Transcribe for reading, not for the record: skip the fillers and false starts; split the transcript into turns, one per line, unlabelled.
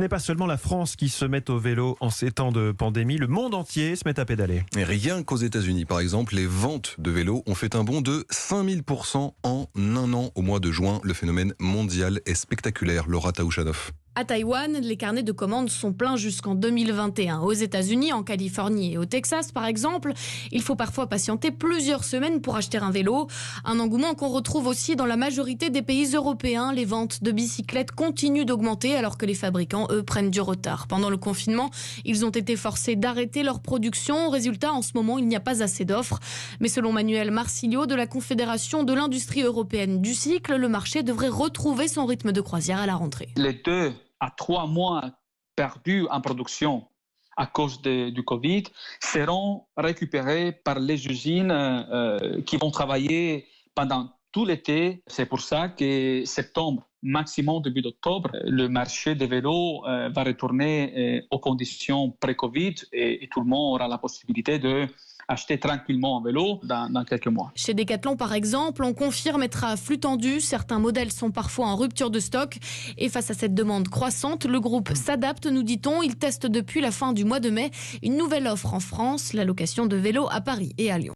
n'est pas seulement la France qui se met au vélo en ces temps de pandémie, le monde entier se met à pédaler.
Et rien qu'aux États-Unis, par exemple, les ventes de vélos ont fait un bond de 5000% en un an au mois de juin. Le phénomène mondial est spectaculaire. Laura Taouchanoff.
À Taïwan, les carnets de commandes sont pleins jusqu'en 2021. Aux États-Unis, en Californie et au Texas, par exemple, il faut parfois patienter plusieurs semaines pour acheter un vélo. Un engouement qu'on retrouve aussi dans la majorité des pays européens. Les ventes de bicyclettes continuent d'augmenter alors que les fabricants, eux, prennent du retard. Pendant le confinement, ils ont été forcés d'arrêter leur production. Résultat, en ce moment, il n'y a pas assez d'offres. Mais selon Manuel Marsilio de la Confédération de l'industrie européenne du cycle, le marché devrait retrouver son rythme de croisière à la rentrée.
Les 2 à 3 mois perdus en production à cause du Covid seront récupérés par les usines qui vont travailler pendant tout l'été. C'est pour ça que septembre, maximum début d'octobre, le marché des vélos va retourner aux conditions pré-Covid et tout le monde aura la possibilité de acheter tranquillement un vélo dans quelques mois.
Chez Decathlon, par exemple, on confirme être à flux tendu. Certains modèles sont parfois en rupture de stock. Et face à cette demande croissante, le groupe s'adapte, nous dit-on. Il teste depuis la fin du mois de mai une nouvelle offre en France, la location de vélos à Paris et à Lyon.